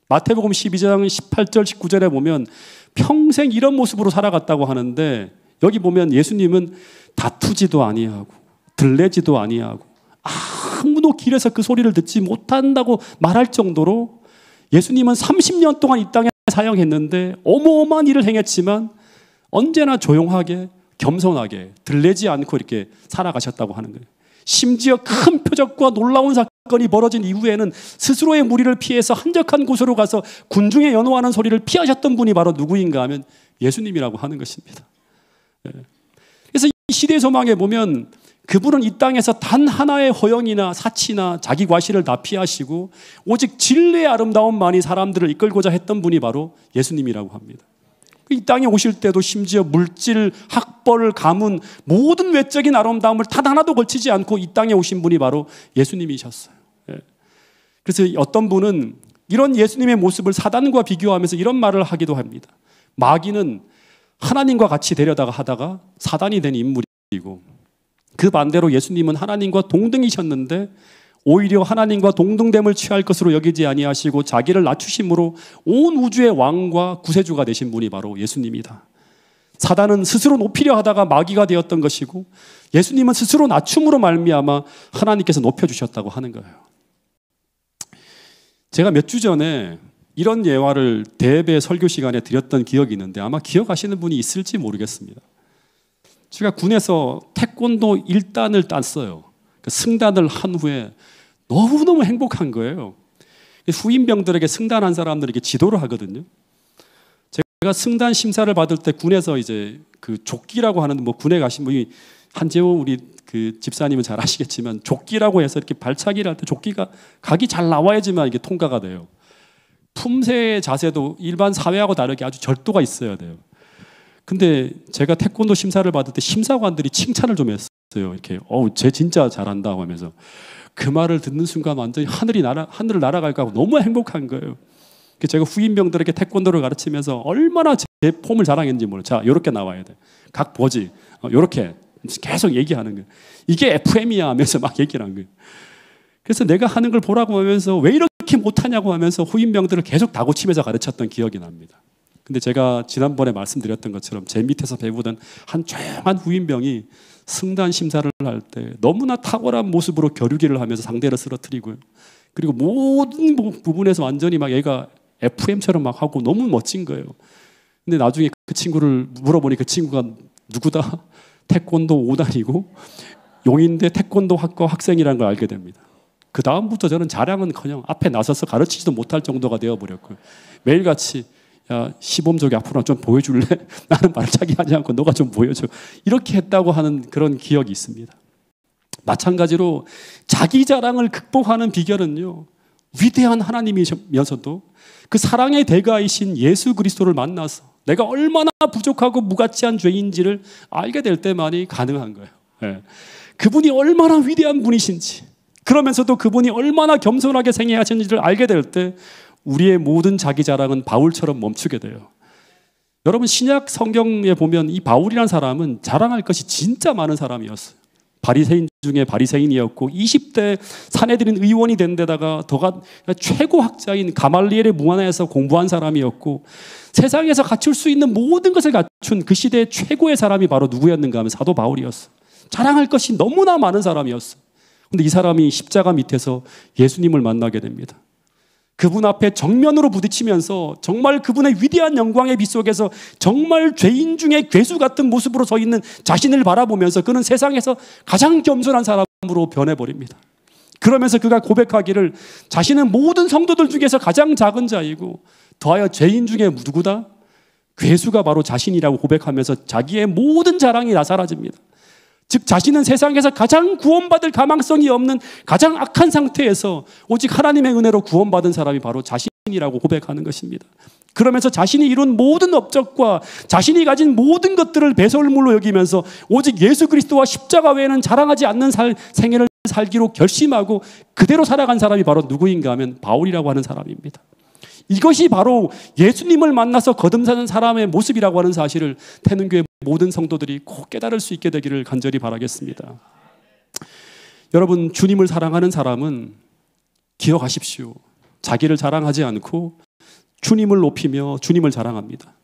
마태복음 12장 18절 19절에 보면 평생 이런 모습으로 살아갔다고 하는데, 여기 보면 예수님은 다투지도 아니하고 들레지도 아니하고 아무도 길에서 그 소리를 듣지 못한다고 말할 정도로 예수님은 30년 동안 이 땅에 사역했는데 어마어마한 일을 행했지만 언제나 조용하게 겸손하게 들레지 않고 이렇게 살아가셨다고 하는 거예요. 심지어 큰 표적과 놀라운 사건이 벌어진 이후에는 스스로의 무리를 피해서 한적한 곳으로 가서 군중의 연호하는 소리를 피하셨던 분이 바로 누구인가 하면 예수님이라고 하는 것입니다. 그래서 이 시대의 소망에 보면 그분은 이 땅에서 단 하나의 허영이나 사치나 자기 과시를 다 피하시고 오직 진리의 아름다움만이 사람들을 이끌고자 했던 분이 바로 예수님이라고 합니다. 이 땅에 오실 때도 심지어 물질, 학벌, 가문 모든 외적인 아름다움을 단 하나도 걸치지 않고 이 땅에 오신 분이 바로 예수님이셨어요. 그래서 어떤 분은 이런 예수님의 모습을 사단과 비교하면서 이런 말을 하기도 합니다. 마귀는 하나님과 같이 되려다가 하다가 사단이 된 인물이고, 그 반대로 예수님은 하나님과 동등이셨는데 오히려 하나님과 동등됨을 취할 것으로 여기지 아니하시고 자기를 낮추심으로 온 우주의 왕과 구세주가 되신 분이 바로 예수님이다. 사단은 스스로 높이려 하다가 마귀가 되었던 것이고, 예수님은 스스로 낮춤으로 말미암아 하나님께서 높여주셨다고 하는 거예요. 제가 몇 주 전에 이런 예화를 대예배 설교 시간에 드렸던 기억이 있는데 아마 기억하시는 분이 있을지 모르겠습니다. 제가 군에서 태권도 1단을 땄어요. 승단을 한 후에 너무너무 행복한 거예요. 후임병들에게 승단한 사람들에게 지도를 하거든요. 제가 승단 심사를 받을 때 군에서 이제 그 조끼라고 하는, 뭐 군에 가신 분이 한재호 우리 그 집사님은 잘 아시겠지만 조끼라고 해서 이렇게 발차기를 할 때 조끼가 각이 잘 나와야지만 이게 통과가 돼요. 품새의 자세도 일반 사회하고 다르게 아주 절도가 있어야 돼요. 근데 제가 태권도 심사를 받을 때 심사관들이 칭찬을 좀 했어요. 이렇게 쟤 진짜 잘한다 하면서 그 말을 듣는 순간 완전히 하늘을 날아갈까 하고 너무 행복한 거예요. 제가 후임병들에게 태권도를 가르치면서 얼마나 제 폼을 자랑했는지 몰라요. 자, 요렇게 나와야 돼. 각 보지. 요렇게 계속 얘기하는 거예요. 이게 FM이야 하면서 막 얘기를 한 거예요. 그래서 내가 하는 걸 보라고 하면서 왜 이렇게 못하냐고 하면서 후임병들을 계속 다고치면서 가르쳤던 기억이 납니다. 근데 제가 지난번에 말씀드렸던 것처럼 제 밑에서 배우던 한 조용한 후임병이 승단 심사를 할 때 너무나 탁월한 모습으로 겨루기를 하면서 상대를 쓰러뜨리고요. 그리고 모든 부분에서 완전히 막 얘가 FM처럼 막 하고 너무 멋진 거예요. 근데 나중에 그 친구를 물어보니 그 친구가 누구다? 태권도 5단이고 용인대 태권도 학과 학생이라는 걸 알게 됩니다. 그 다음부터 저는 자랑은커녕 앞에 나서서 가르치지도 못할 정도가 되어버렸고요. 매일같이 야, 시범적이 앞으로 좀 보여줄래? 나는 발차기 하지 않고 너가 좀 보여줘. 이렇게 했다고 하는 그런 기억이 있습니다. 마찬가지로 자기 자랑을 극복하는 비결은요, 위대한 하나님이면서도 그 사랑의 대가이신 예수 그리스도를 만나서 내가 얼마나 부족하고 무가치한 죄인지를 알게 될 때만이 가능한 거예요. 네. 그분이 얼마나 위대한 분이신지, 그러면서도 그분이 얼마나 겸손하게 생애하셨는지를 알게 될 때 우리의 모든 자기 자랑은 바울처럼 멈추게 돼요. 여러분, 신약 성경에 보면 이 바울이라는 사람은 자랑할 것이 진짜 많은 사람이었어요. 바리새인 중에 바리새인이었고 20대 산헤드린 의원이 된 데다가 더가 최고 학자인 가말리엘의 문화에서 공부한 사람이었고 세상에서 갖출 수 있는 모든 것을 갖춘 그 시대의 최고의 사람이 바로 누구였는가 하면 사도 바울이었어. 자랑할 것이 너무나 많은 사람이었어. 근데 이 사람이 십자가 밑에서 예수님을 만나게 됩니다. 그분 앞에 정면으로 부딪히면서 정말 그분의 위대한 영광의 빛 속에서 정말 죄인 중에 괴수 같은 모습으로 서 있는 자신을 바라보면서 그는 세상에서 가장 겸손한 사람으로 변해버립니다. 그러면서 그가 고백하기를 자신은 모든 성도들 중에서 가장 작은 자이고 더하여 죄인 중에 누구다? 괴수가 바로 자신이라고 고백하면서 자기의 모든 자랑이 다 사라집니다. 즉 자신은 세상에서 가장 구원받을 가망성이 없는 가장 악한 상태에서 오직 하나님의 은혜로 구원받은 사람이 바로 자신이라고 고백하는 것입니다. 그러면서 자신이 이룬 모든 업적과 자신이 가진 모든 것들을 배설물로 여기면서 오직 예수 그리스도와 십자가 외에는 자랑하지 않는 생애를 살기로 결심하고 그대로 살아간 사람이 바로 누구인가 하면 바울이라고 하는 사람입니다. 이것이 바로 예수님을 만나서 거듭나는 사람의 모습이라고 하는 사실을 태능교회 모든 성도들이 꼭 깨달을 수 있게 되기를 간절히 바라겠습니다. 여러분, 주님을 사랑하는 사람은 기억하십시오. 자기를 자랑하지 않고 주님을 높이며 주님을 자랑합니다.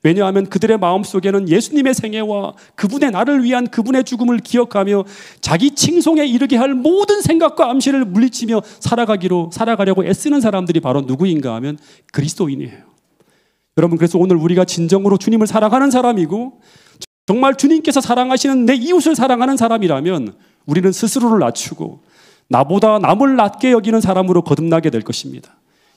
왜냐하면 그들의 마음속에는 예수님의 생애와 그분의 나를 위한 그분의 죽음을 기억하며 자기 칭송에 이르게 할 모든 생각과 암시를 물리치며 살아가려고 애쓰는 사람들이 바로 누구인가 하면 그리스도인이에요. 여러분, 그래서 오늘 우리가 진정으로 주님을 사랑하는 사람이고 정말 주님께서 사랑하시는 내 이웃을 사랑하는 사람이라면 우리는 스스로를 낮추고 나보다 남을 낮게 여기는 사람으로 거듭나게 될 것입니다.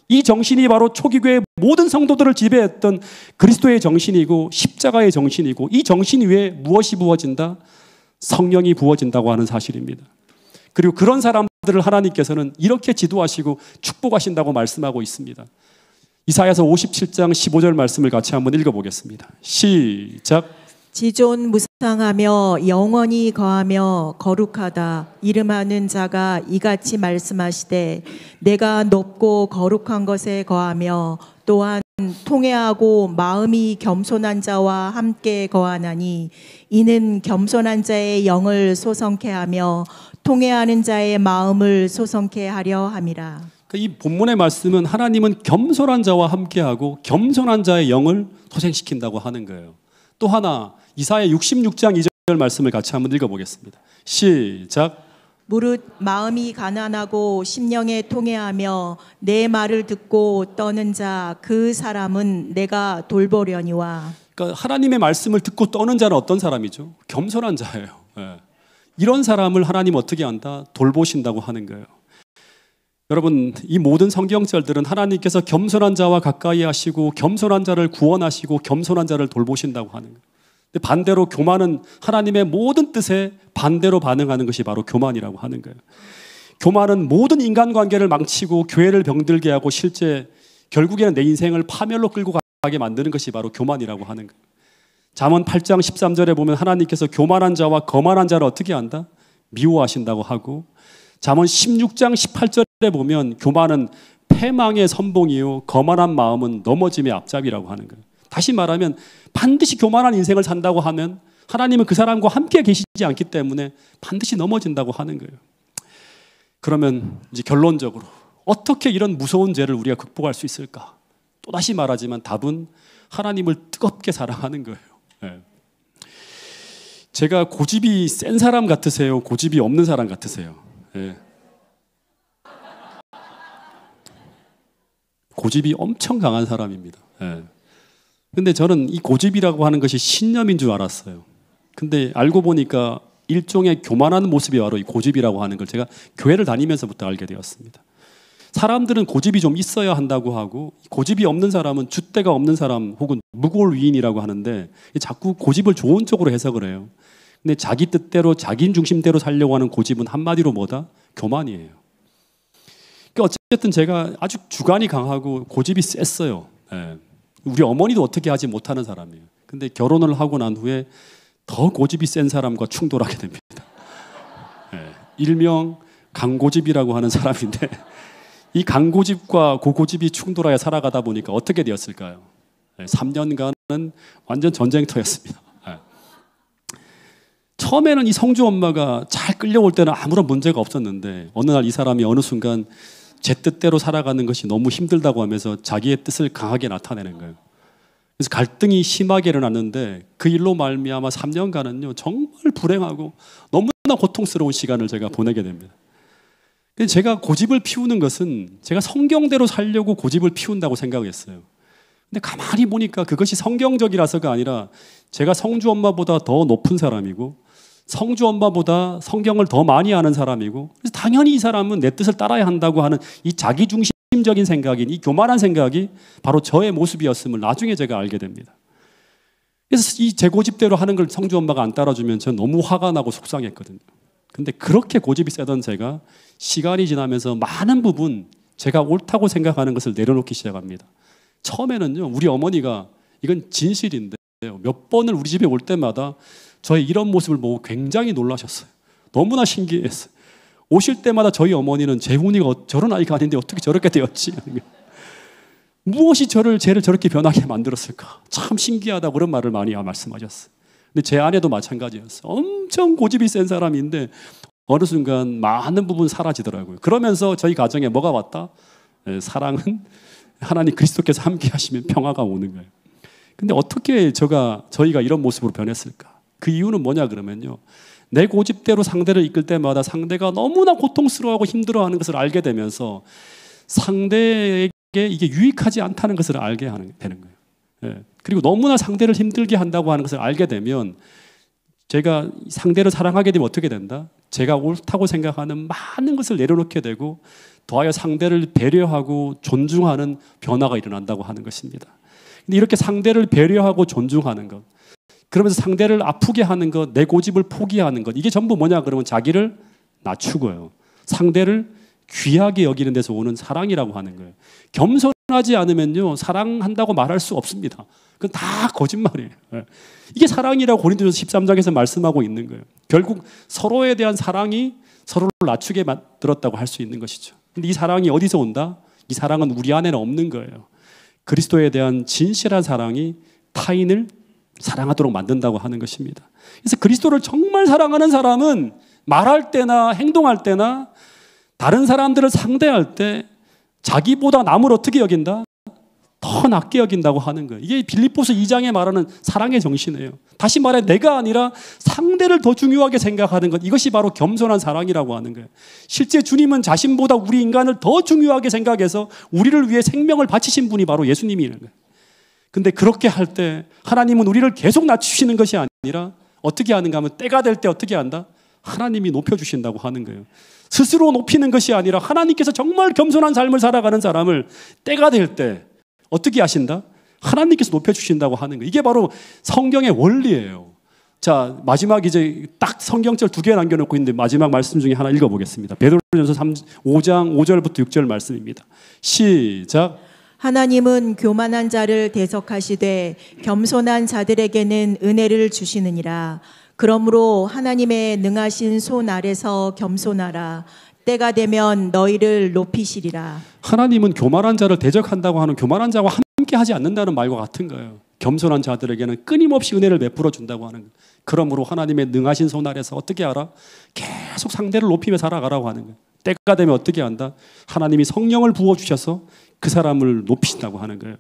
이 정신이 바로 초기교회 모든 성도들을 지배했던 그리스도의 정신이고 십자가의 정신이고 이 정신 위에 무엇이 부어진다? 성령이 부어진다고 하는 사실입니다. 그리고 그런 사람들을 하나님께서는 이렇게 지도하시고 축복하신다고 말씀하고 있습니다. 이사야서 57장 15절 말씀을 같이 한번 읽어보겠습니다. 시작. 지존 무상하며 영원히 거하며 거룩하다 이름하는 자가 이같이 말씀하시되 내가 높고 거룩한 것에 거하며 또한 통회하고 마음이 겸손한 자와 함께 거하나니 이는 겸손한 자의 영을 소성케 하며 통회하는 자의 마음을 소성케 하려 함이라. 이 본문의 말씀은 하나님은 겸손한 자와 함께하고 겸손한 자의 영을 소생시킨다고 하는 거예요. 또 하나 이사야 66장 2절 말씀을 같이 한번 읽어보겠습니다. 시작. 무릇 마음이 가난하고 심령에 통회하며 내 말을 듣고 떠는 자 그 사람은 내가 돌보려니와. 그러니까 하나님의 말씀을 듣고 떠는 자는 어떤 사람이죠? 겸손한 자예요. 예. 이런 사람을 하나님 어떻게 한다? 돌보신다고 하는 거예요. 여러분, 이 모든 성경절들은 하나님께서 겸손한 자와 가까이 하시고 겸손한 자를 구원하시고 겸손한 자를 돌보신다고 하는 거예요. 근데 반대로 교만은 하나님의 모든 뜻에 반대로 반응하는 것이 바로 교만이라고 하는 거예요. 교만은 모든 인간관계를 망치고 교회를 병들게 하고 실제 결국에는 내 인생을 파멸로 끌고 가게 만드는 것이 바로 교만이라고 하는 거예요. 잠언 8장 13절에 보면 하나님께서 교만한 자와 거만한 자를 어떻게 한다? 미워하신다고 하고, 잠언 16장 18절에 보면 교만은 패망의 선봉이요 거만한 마음은 넘어짐의 앞잡이라고 하는 거예요. 다시 말하면 반드시 교만한 인생을 산다고 하면 하나님은 그 사람과 함께 계시지 않기 때문에 반드시 넘어진다고 하는 거예요. 그러면 이제 결론적으로 어떻게 이런 무서운 죄를 우리가 극복할 수 있을까? 또다시 말하지만 답은 하나님을 뜨겁게 사랑하는 거예요. 네. 제가 고집이 센 사람 같으세요? 고집이 없는 사람 같으세요? 네. 고집이 엄청 강한 사람입니다. 네. 근데 저는 이 고집이라고 하는 것이 신념인 줄 알았어요. 근데 알고 보니까 일종의 교만한 모습이 바로 이 고집이라고 하는 걸 제가 교회를 다니면서부터 알게 되었습니다. 사람들은 고집이 좀 있어야 한다고 하고, 고집이 없는 사람은 줏대가 없는 사람 혹은 무골 위인이라고 하는데 자꾸 고집을 좋은 쪽으로 해석을 해요. 근데 자기 뜻대로 자기 중심대로 살려고 하는 고집은 한마디로 뭐다? 교만이에요. 그러니까 어쨌든 제가 아주 주관이 강하고 고집이 셌어요. 네. 우리 어머니도 어떻게 하지 못하는 사람이에요. 근데 결혼을 하고 난 후에 더 고집이 센 사람과 충돌하게 됩니다. 네. 일명 강고집이라고 하는 사람인데 이 강고집과 고고집이 충돌하여 살아가다 보니까 어떻게 되었을까요? 3년간은 완전 전쟁터였습니다. 처음에는 이 성주 엄마가 잘 끌려올 때는 아무런 문제가 없었는데 어느 날 이 사람이 어느 순간 제 뜻대로 살아가는 것이 너무 힘들다고 하면서 자기의 뜻을 강하게 나타내는 거예요. 그래서 갈등이 심하게 일어났는데 그 일로 말미암아 3년간은요 정말 불행하고 너무나 고통스러운 시간을 제가 보내게 됩니다. 제가 고집을 피우는 것은 제가 성경대로 살려고 고집을 피운다고 생각했어요. 근데 가만히 보니까 그것이 성경적이라서가 아니라 제가 성주 엄마보다 더 높은 사람이고 성주 엄마보다 성경을 더 많이 아는 사람이고, 그래서 당연히 이 사람은 내 뜻을 따라야 한다고 하는 이 자기중심적인 생각인 이 교만한 생각이 바로 저의 모습이었음을 나중에 제가 알게 됩니다. 그래서 이 제 고집대로 하는 걸 성주 엄마가 안 따라주면 저는 너무 화가 나고 속상했거든요. 근데 그렇게 고집이 세던 제가 시간이 지나면서 많은 부분 제가 옳다고 생각하는 것을 내려놓기 시작합니다. 처음에는요 우리 어머니가, 이건 진실인데요, 몇 번을 우리 집에 올 때마다 저의 이런 모습을 보고 굉장히 놀라셨어요. 너무나 신기했어요. 오실 때마다 저희 어머니는 재훈이가 저런 아이가 아닌데 어떻게 저렇게 되었지? 무엇이 쟤를 저렇게 변하게 만들었을까? 참 신기하다고 그런 말을 많이 말씀하셨어요. 근데 제 아내도 마찬가지였어요. 엄청 고집이 센 사람인데 어느 순간 많은 부분 사라지더라고요. 그러면서 저희 가정에 뭐가 왔다? 사랑은 하나님 그리스도께서 함께 하시면 평화가 오는 거예요. 근데 어떻게 저희가 이런 모습으로 변했을까? 그 이유는 뭐냐 그러면요, 내 고집대로 상대를 이끌 때마다 상대가 너무나 고통스러워하고 힘들어하는 것을 알게 되면서 상대에게 이게 유익하지 않다는 것을 알게 되는 거예요. 예. 그리고 너무나 상대를 힘들게 한다고 하는 것을 알게 되면 제가 상대를 사랑하게 되면 어떻게 된다? 제가 옳다고 생각하는 많은 것을 내려놓게 되고 더하여 상대를 배려하고 존중하는 변화가 일어난다고 하는 것입니다. 근데 이렇게 상대를 배려하고 존중하는 것, 그러면서 상대를 아프게 하는 것, 내 고집을 포기하는 것, 이게 전부 뭐냐 그러면 자기를 낮추고요. 상대를 귀하게 여기는 데서 오는 사랑이라고 하는 거예요. 겸손하지 않으면요, 사랑한다고 말할 수 없습니다. 그건 다 거짓말이에요. 이게 사랑이라고 고린도전서 13장에서 말씀하고 있는 거예요. 결국 서로에 대한 사랑이 서로를 낮추게 만들었다고 할 수 있는 것이죠. 근데 이 사랑이 어디서 온다? 이 사랑은 우리 안에는 없는 거예요. 그리스도에 대한 진실한 사랑이 타인을 사랑하도록 만든다고 하는 것입니다. 그래서 그리스도를 정말 사랑하는 사람은 말할 때나 행동할 때나 다른 사람들을 상대할 때 자기보다 남을 어떻게 여긴다? 더 낮게 여긴다고 하는 거예요. 이게 빌립보서 2장에 말하는 사랑의 정신이에요. 다시 말해 내가 아니라 상대를 더 중요하게 생각하는 것, 이것이 바로 겸손한 사랑이라고 하는 거예요. 실제 주님은 자신보다 우리 인간을 더 중요하게 생각해서 우리를 위해 생명을 바치신 분이 바로 예수님이라는 거예요. 근데 그렇게 할 때 하나님은 우리를 계속 낮추시는 것이 아니라 어떻게 하는가 하면 때가 될 때 어떻게 한다? 하나님이 높여주신다고 하는 거예요. 스스로 높이는 것이 아니라 하나님께서 정말 겸손한 삶을 살아가는 사람을 때가 될 때 어떻게 하신다? 하나님께서 높여주신다고 하는 거예요. 이게 바로 성경의 원리예요. 자, 마지막 이제 딱 성경절 2개 남겨놓고 있는데 마지막 말씀 중에 하나 읽어보겠습니다. 베드로전서 5장 5절부터 6절 말씀입니다. 시작. 하나님은 교만한 자를 대적하시되 겸손한 자들에게는 은혜를 주시느니라. 그러므로 하나님의 능하신 손 아래서 겸손하라. 때가 되면 너희를 높이시리라. 하나님은 교만한 자를 대적한다고 하는 교만한 자와 함께 하지 않는다는 말과 같은 거예요. 겸손한 자들에게는 끊임없이 은혜를 베풀어 준다고 하는 거예요. 그러므로 하나님의 능하신 손 아래서 어떻게 하라? 계속 상대를 높이며 살아가라고 하는 거예요. 때가 되면 어떻게 한다? 하나님이 성령을 부어주셔서 그 사람을 높이신다고 하는 거예요.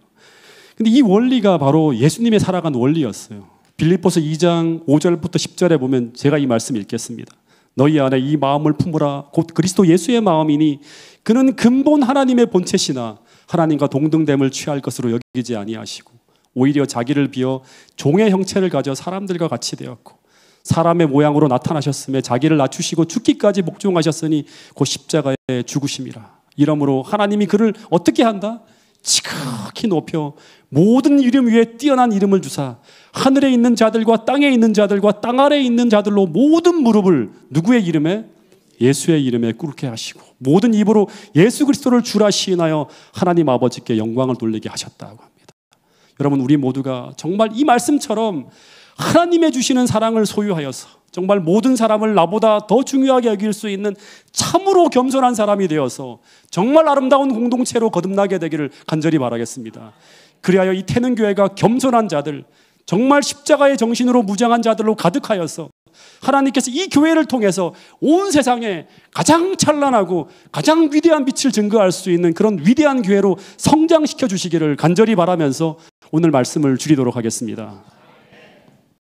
근데 이 원리가 바로 예수님의 살아간 원리였어요. 빌립보서 2장 5절부터 10절에 보면 제가 이 말씀 읽겠습니다. 너희 안에 이 마음을 품으라. 곧 그리스도 예수의 마음이니 그는 근본 하나님의 본체시나 하나님과 동등됨을 취할 것으로 여기지 아니하시고 오히려 자기를 비어 종의 형체를 가져 사람들과 같이 되었고 사람의 모양으로 나타나셨으며 자기를 낮추시고 죽기까지 복종하셨으니 곧 십자가에 죽으심이라. 이러므로 하나님이 그를 어떻게 한다? 지극히 높여 모든 이름 위에 뛰어난 이름을 주사 하늘에 있는 자들과 땅에 있는 자들과 땅 아래에 있는 자들로 모든 무릎을 누구의 이름에? 예수의 이름에 꿇게 하시고 모든 입으로 예수 그리스도를 주라 시인하여 하나님 아버지께 영광을 돌리게 하셨다고 합니다. 여러분, 우리 모두가 정말 이 말씀처럼 하나님의 주시는 사랑을 소유하여서 정말 모든 사람을 나보다 더 중요하게 여길 수 있는 참으로 겸손한 사람이 되어서 정말 아름다운 공동체로 거듭나게 되기를 간절히 바라겠습니다. 그리하여 이 태능교회가 겸손한 자들, 정말 십자가의 정신으로 무장한 자들로 가득하여서 하나님께서 이 교회를 통해서 온 세상에 가장 찬란하고 가장 위대한 빛을 증거할 수 있는 그런 위대한 교회로 성장시켜 주시기를 간절히 바라면서 오늘 말씀을 줄이도록 하겠습니다.